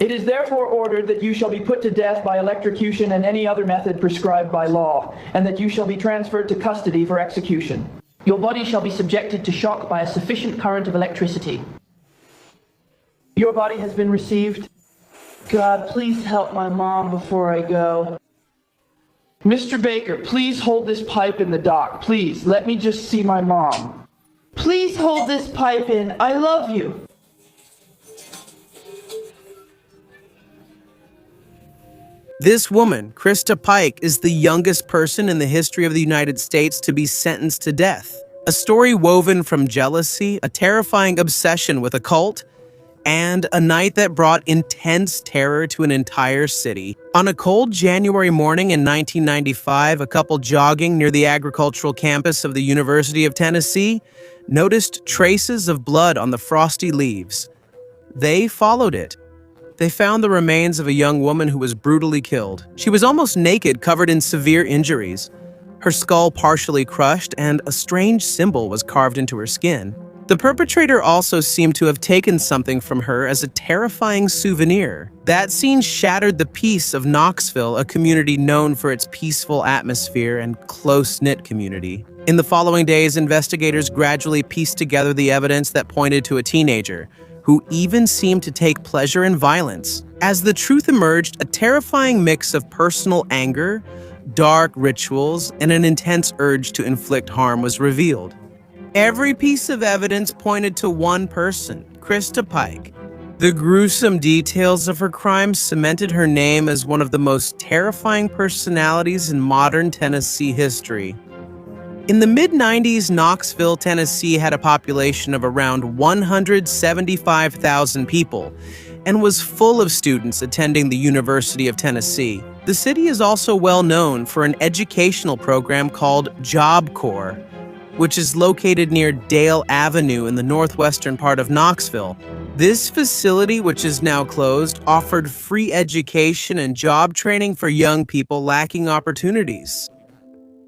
It is therefore ordered that you shall be put to death by electrocution and any other method prescribed by law, and that you shall be transferred to custody for execution. Your body shall be subjected to shock by a sufficient current of electricity. Your body has been received. God, please help my mom before I go. Mr. Baker, please hold this pipe in the dock. Please, let me just see my mom. Please hold this pipe in. I love you. This woman, Krista Pike, is the youngest person in the history of the United States to be sentenced to death. A story woven from jealousy, a terrifying obsession with a cult, and a night that brought intense terror to an entire city. On a cold January morning in 1995, a couple jogging near the agricultural campus of the University of Tennessee noticed traces of blood on the frosty leaves. They followed it. They found the remains of a young woman who was brutally killed. She was almost naked, covered in severe injuries. Her skull partially crushed, and a strange symbol was carved into her skin. The perpetrator also seemed to have taken something from her as a terrifying souvenir. That scene shattered the peace of Knoxville, a community known for its peaceful atmosphere and close-knit community. In the following days, investigators gradually pieced together the evidence that pointed to a teenager, who even seemed to take pleasure in violence. As the truth emerged, a terrifying mix of personal anger, dark rituals, and an intense urge to inflict harm was revealed. Every piece of evidence pointed to one person, Krista Pike. The gruesome details of her crimes cemented her name as one of the most terrifying personalities in modern Tennessee history. In the mid-90s, Knoxville, Tennessee had a population of around 175,000 people and was full of students attending the University of Tennessee. The city is also well known for an educational program called Job Corps, which is located near Dale Avenue in the northwestern part of Knoxville. This facility, which is now closed, offered free education and job training for young people lacking opportunities.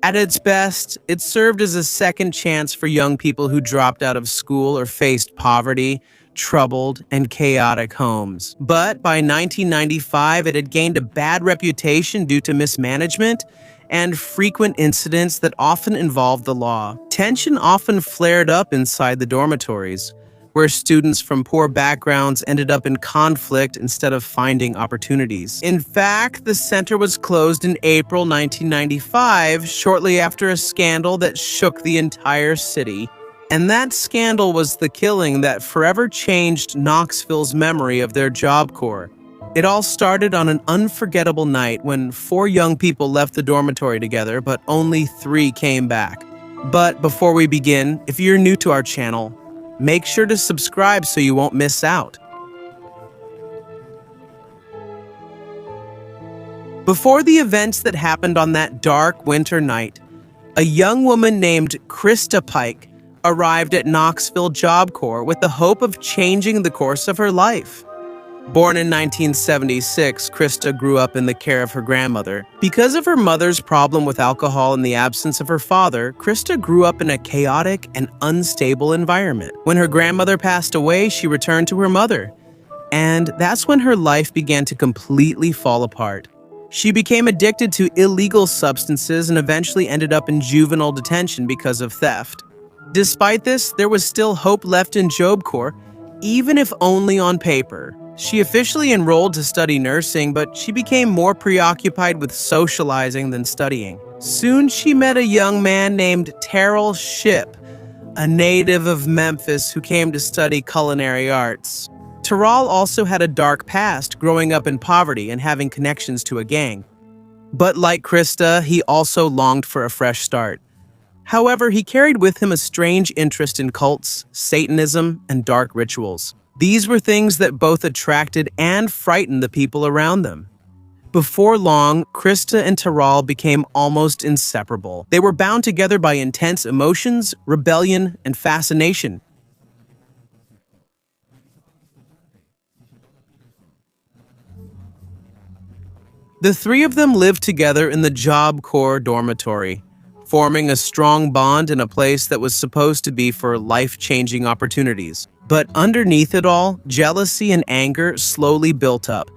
At its best, it served as a second chance for young people who dropped out of school or faced poverty, troubled, and chaotic homes. But by 1995, it had gained a bad reputation due to mismanagement and frequent incidents that often involved the law. Tension often flared up inside the dormitories, where students from poor backgrounds ended up in conflict instead of finding opportunities. In fact, the center was closed in April 1995, shortly after a scandal that shook the entire city. And that scandal was the killing that forever changed Knoxville's memory of their Job Corps. It all started on an unforgettable night when 4 young people left the dormitory together, but only 3 came back. But before we begin, if you're new to our channel, make sure to subscribe so you won't miss out. Before the events that happened on that dark winter night, a young woman named Krista Pike arrived at Knoxville Job Corps with the hope of changing the course of her life. Born in 1976, Krista grew up in the care of her grandmother. Because of her mother's problem with alcohol and the absence of her father, Krista grew up in a chaotic and unstable environment. When her grandmother passed away, she returned to her mother. And that's when her life began to completely fall apart. She became addicted to illegal substances and eventually ended up in juvenile detention because of theft. Despite this, there was still hope left in Job Corps, even if only on paper. She officially enrolled to study nursing, but she became more preoccupied with socializing than studying. Soon she met a young man named Terrell Shipp, a native of Memphis who came to study culinary arts. Terrell also had a dark past, growing up in poverty and having connections to a gang. But like Krista, he also longed for a fresh start. However, he carried with him a strange interest in cults, Satanism, and dark rituals. These were things that both attracted and frightened the people around them. Before long, Krista and Terrell became almost inseparable. They were bound together by intense emotions, rebellion, and fascination. The 3 of them lived together in the Job Corps dormitory, forming a strong bond in a place that was supposed to be for life-changing opportunities. But underneath it all, jealousy and anger slowly built up,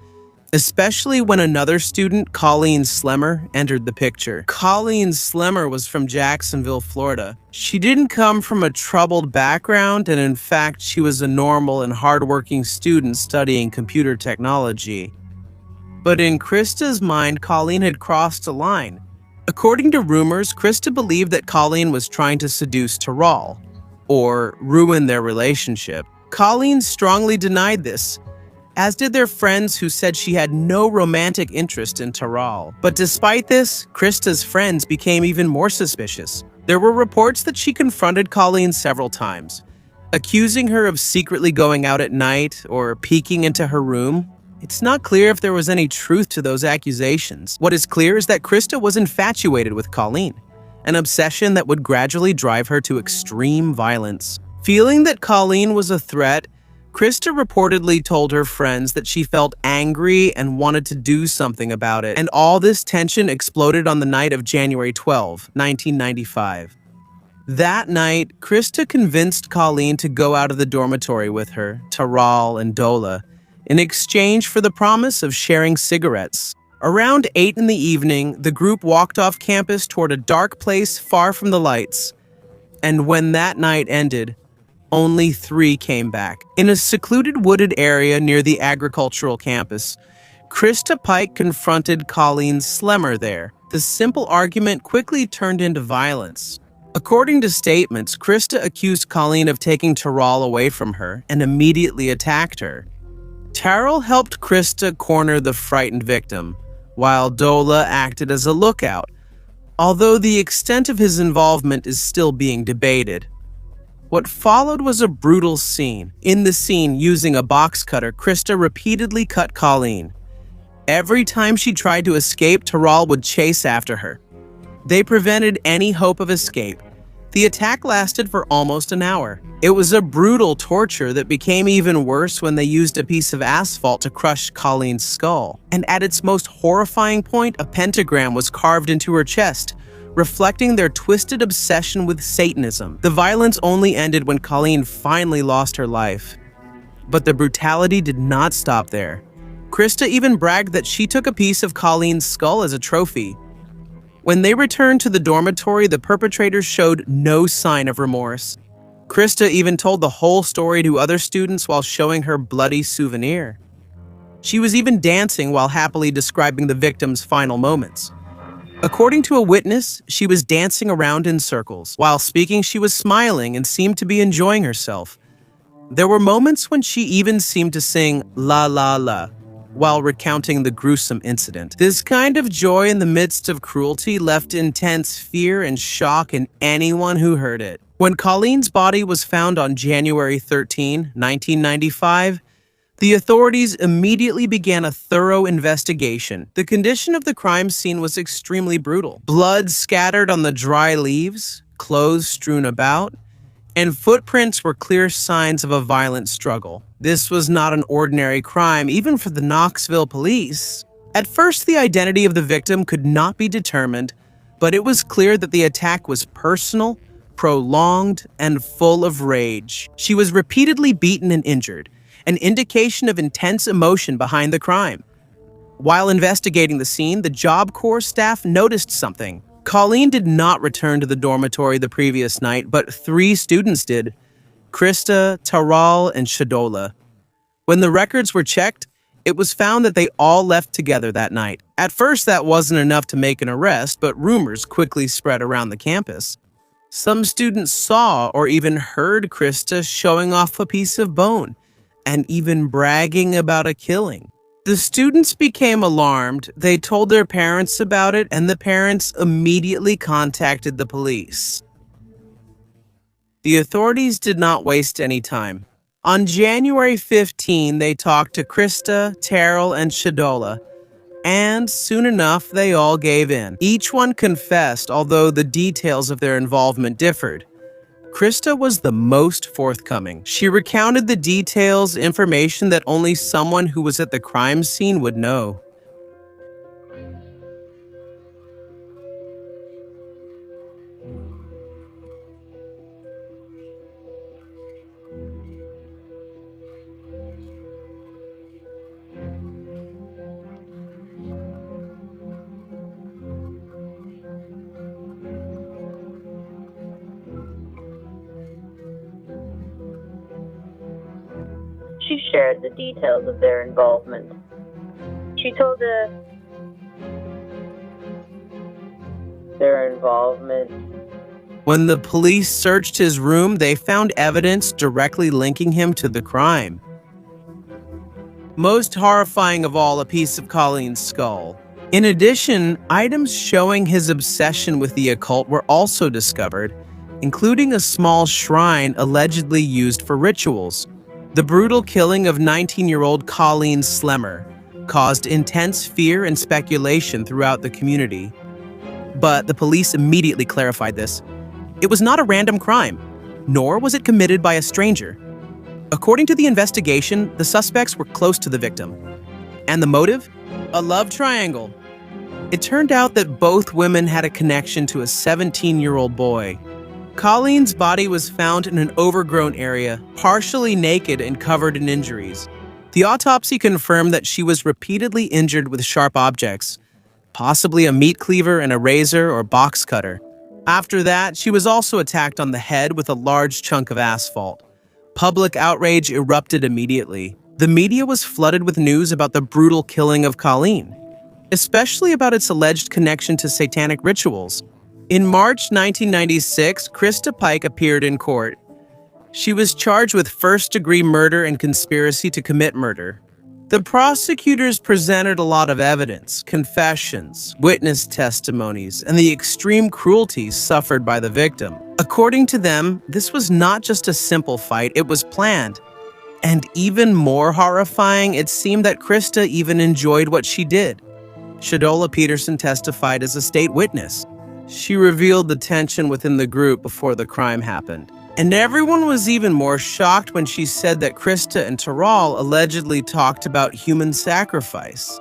especially when another student, Colleen Slemmer, entered the picture. Colleen Slemmer was from Jacksonville, Florida. She didn't come from a troubled background, and in fact, she was a normal and hardworking student studying computer technology. But in Krista's mind, Colleen had crossed a line. According to rumors, Krista believed that Colleen was trying to seduce Taral, or ruin their relationship. Colleen strongly denied this, as did their friends who said she had no romantic interest in Taral. But despite this, Krista's friends became even more suspicious. There were reports that she confronted Colleen several times, accusing her of secretly going out at night or peeking into her room. It's not clear if there was any truth to those accusations. What is clear is that Krista was infatuated with Colleen, an obsession that would gradually drive her to extreme violence. Feeling that Colleen was a threat, Krista reportedly told her friends that she felt angry and wanted to do something about it, and all this tension exploded on the night of January 12, 1995. That night, Krista convinced Colleen to go out of the dormitory with her, Taral, and Dola, in exchange for the promise of sharing cigarettes. Around 8 in the evening, the group walked off campus toward a dark place far from the lights. And when that night ended, only 3 came back. In a secluded wooded area near the agricultural campus, Krista Pike confronted Colleen Slemmer there. The simple argument quickly turned into violence. According to statements, Krista accused Colleen of taking Taral away from her and immediately attacked her. Taral helped Krista corner the frightened victim, while Dola acted as a lookout, although the extent of his involvement is still being debated. What followed was a brutal scene. In the scene, using a box cutter, Krista repeatedly cut Colleen. Every time she tried to escape, Taral would chase after her. They prevented any hope of escape. The attack lasted for almost an hour. It was a brutal torture that became even worse when they used a piece of asphalt to crush Colleen's skull. And at its most horrifying point, a pentagram was carved into her chest, reflecting their twisted obsession with Satanism. The violence only ended when Colleen finally lost her life. But the brutality did not stop there. Krista even bragged that she took a piece of Colleen's skull as a trophy. When they returned to the dormitory, the perpetrators showed no sign of remorse. Krista even told the whole story to other students while showing her bloody souvenir. She was even dancing while happily describing the victim's final moments. According to a witness, she was dancing around in circles. While speaking, she was smiling and seemed to be enjoying herself. There were moments when she even seemed to sing La La La while recounting the gruesome incident. This kind of joy in the midst of cruelty left intense fear and shock in anyone who heard it. When Colleen's body was found on January 13, 1995, the authorities immediately began a thorough investigation. The condition of the crime scene was extremely brutal. Blood scattered on the dry leaves, clothes strewn about, and footprints were clear signs of a violent struggle. This was not an ordinary crime, even for the Knoxville police. At first, the identity of the victim could not be determined, but it was clear that the attack was personal, prolonged, and full of rage. She was repeatedly beaten and injured, an indication of intense emotion behind the crime. While investigating the scene, the Job Corps staff noticed something. Colleen did not return to the dormitory the previous night, but 3 students did: Krista, Taral, and Shadola. When the records were checked, it was found that they all left together that night. At first, that wasn't enough to make an arrest, but rumors quickly spread around the campus. Some students saw or even heard Krista showing off a piece of bone, and even bragging about a killing. The students became alarmed. They told their parents about it, and the parents immediately contacted the police. The authorities did not waste any time. On January 15, they talked to Krista, Taral, and Shadola, and soon enough, they all gave in. Each one confessed, although the details of their involvement differed. Krista was the most forthcoming. She recounted the details, information that only someone who was at the crime scene would know. shared the details of their involvement. She told their involvement. When the police searched his room, they found evidence directly linking him to the crime. Most horrifying of all, a piece of Colleen's skull. In addition, items showing his obsession with the occult were also discovered, including a small shrine allegedly used for rituals. The brutal killing of 19-year-old Colleen Slemmer caused intense fear and speculation throughout the community. But the police immediately clarified this. It was not a random crime, nor was it committed by a stranger. According to the investigation, the suspects were close to the victim. And the motive? A love triangle. It turned out that both women had a connection to a 17-year-old boy. Colleen's body was found in an overgrown area, partially naked and covered in injuries. The autopsy confirmed that she was repeatedly injured with sharp objects, possibly a meat cleaver and a razor or box cutter. After that, she was also attacked on the head with a large chunk of asphalt. Public outrage erupted immediately. The media was flooded with news about the brutal killing of Colleen, especially about its alleged connection to satanic rituals. In March 1996, Krista Pike appeared in court. She was charged with first-degree murder and conspiracy to commit murder. The prosecutors presented a lot of evidence, confessions, witness testimonies, and the extreme cruelty suffered by the victim. According to them, this was not just a simple fight, it was planned. And even more horrifying, it seemed that Krista even enjoyed what she did. Shadola Peterson testified as a state witness. She revealed the tension within the group before the crime happened. And everyone was even more shocked when she said that Krista and Taral allegedly talked about human sacrifice.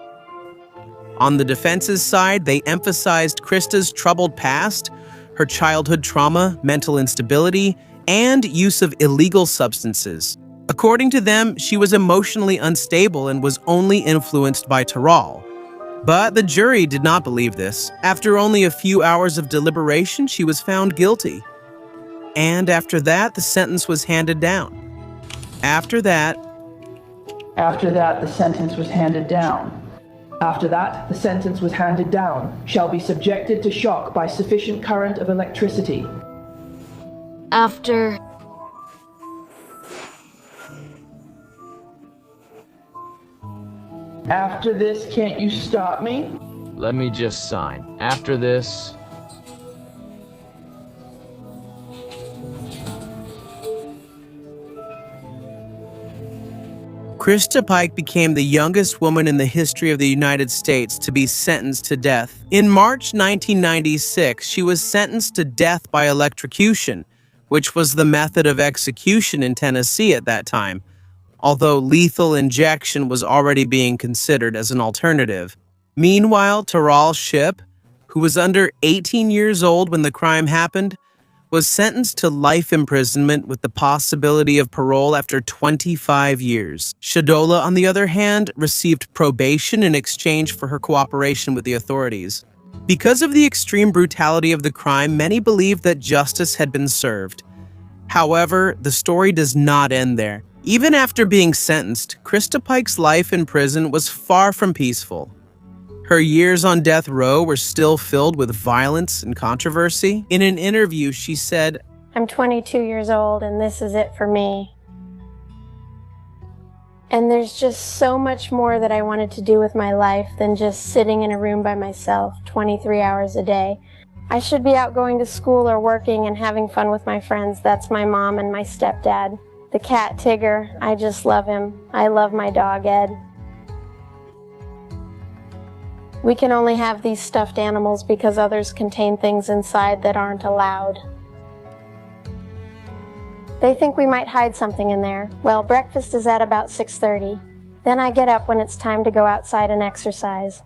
On the defense's side, they emphasized Krista's troubled past, her childhood trauma, mental instability, and use of illegal substances. According to them, she was emotionally unstable and was only influenced by Taral. But the jury did not believe this. After only a few hours of deliberation, she was found guilty. And after that, the sentence was handed down. After that, the sentence was handed down. After that, the sentence was handed down. Shall be subjected to shock by sufficient current of electricity. After this, can't you stop me? Let me just sign. After this... Krista Pike became the youngest woman in the history of the United States to be sentenced to death. In March 1996, she was sentenced to death by electrocution, which was the method of execution in Tennessee at that time, although lethal injection was already being considered as an alternative. Meanwhile, Taral Shipp, who was under 18 years old when the crime happened, was sentenced to life imprisonment with the possibility of parole after 25 years. Shadola, on the other hand, received probation in exchange for her cooperation with the authorities. Because of the extreme brutality of the crime, many believe that justice had been served. However, the story does not end there. Even after being sentenced, Krista Pike's life in prison was far from peaceful. Her years on death row were still filled with violence and controversy. In an interview, she said, I'm 22 years old and this is it for me. And there's just so much more that I wanted to do with my life than just sitting in a room by myself 23 hours a day. I should be out going to school or working and having fun with my friends. That's my mom and my stepdad. The cat Tigger, I just love him. I love my dog Ed. We can only have these stuffed animals because others contain things inside that aren't allowed. They think we might hide something in there. Well, breakfast is at about 6:30. Then I get up when it's time to go outside and exercise.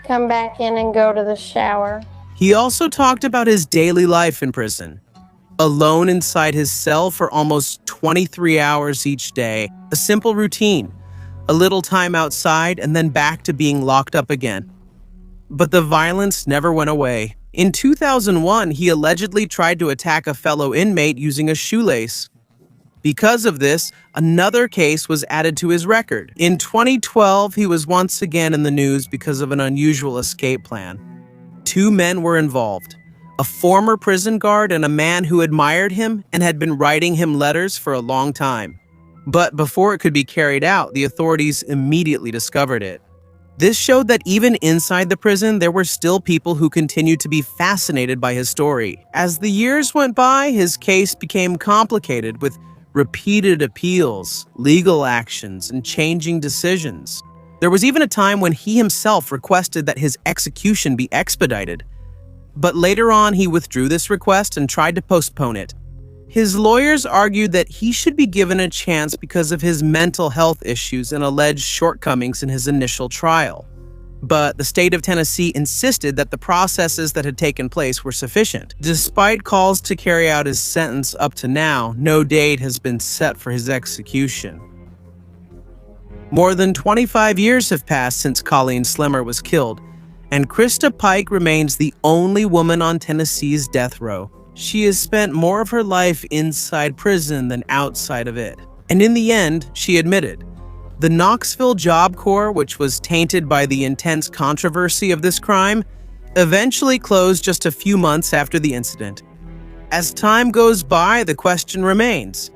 Come back in and go to the shower. He also talked about his daily life in prison. Alone inside his cell for almost 23 hours each day. A simple routine. A little time outside and then back to being locked up again. But the violence never went away. In 2001, he allegedly tried to attack a fellow inmate using a shoelace. Because of this, another case was added to his record. In 2012, he was once again in the news because of an unusual escape plan. Two men were involved, a former prison guard and a man who admired him and had been writing him letters for a long time. But before it could be carried out, the authorities immediately discovered it. This showed that even inside the prison, there were still people who continued to be fascinated by his story. As the years went by, his case became complicated with repeated appeals, legal actions, and changing decisions. There was even a time when he himself requested that his execution be expedited. But later on, he withdrew this request and tried to postpone it. His lawyers argued that he should be given a chance because of his mental health issues and alleged shortcomings in his initial trial. But the state of Tennessee insisted that the processes that had taken place were sufficient. Despite calls to carry out his sentence up to now, no date has been set for his execution. More than 25 years have passed since Colleen Slimmer was killed, and Krista Pike remains the only woman on Tennessee's death row. She has spent more of her life inside prison than outside of it. And in the end, she admitted, the Knoxville Job Corps, which was tainted by the intense controversy of this crime, eventually closed just a few months after the incident. As time goes by, the question remains,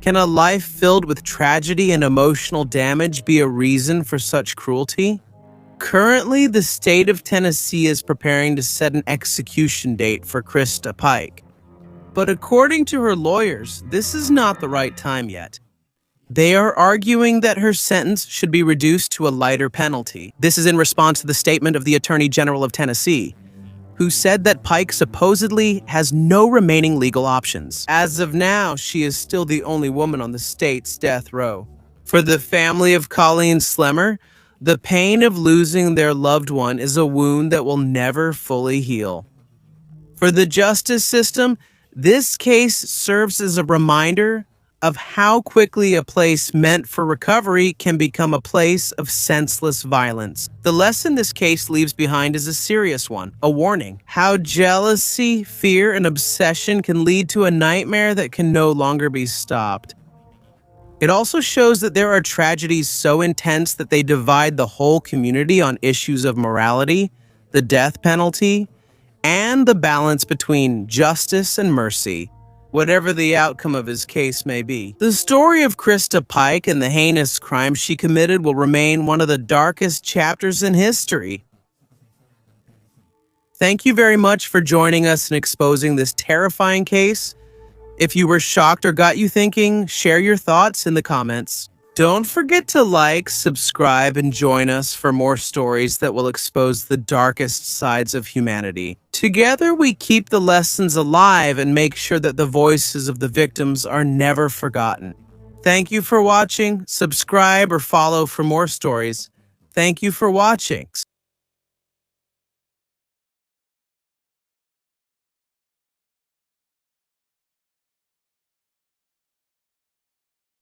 can a life filled with tragedy and emotional damage be a reason for such cruelty? Currently, the state of Tennessee is preparing to set an execution date for Krista Pike. But according to her lawyers, this is not the right time yet. They are arguing that her sentence should be reduced to a lighter penalty. This is in response to the statement of the Attorney General of Tennessee, who said that Pike supposedly has no remaining legal options. As of now, she is still the only woman on the state's death row. For the family of Colleen Slimmer, the pain of losing their loved one is a wound that will never fully heal. For the justice system, this case serves as a reminder of how quickly a place meant for recovery can become a place of senseless violence. The lesson this case leaves behind is a serious one, a warning. How jealousy, fear, and obsession can lead to a nightmare that can no longer be stopped. It also shows that there are tragedies so intense that they divide the whole community on issues of morality, the death penalty, and the balance between justice and mercy, whatever the outcome of his case may be. The story of Krista Pike and the heinous crimes she committed will remain one of the darkest chapters in history. Thank you very much for joining us in exposing this terrifying case. If you were shocked or got you thinking, share your thoughts in the comments. Don't forget to like, subscribe, and join us for more stories that will expose the darkest sides of humanity. Together, we keep the lessons alive and make sure that the voices of the victims are never forgotten. Thank you for watching. Subscribe or follow for more stories. Thank you for watching.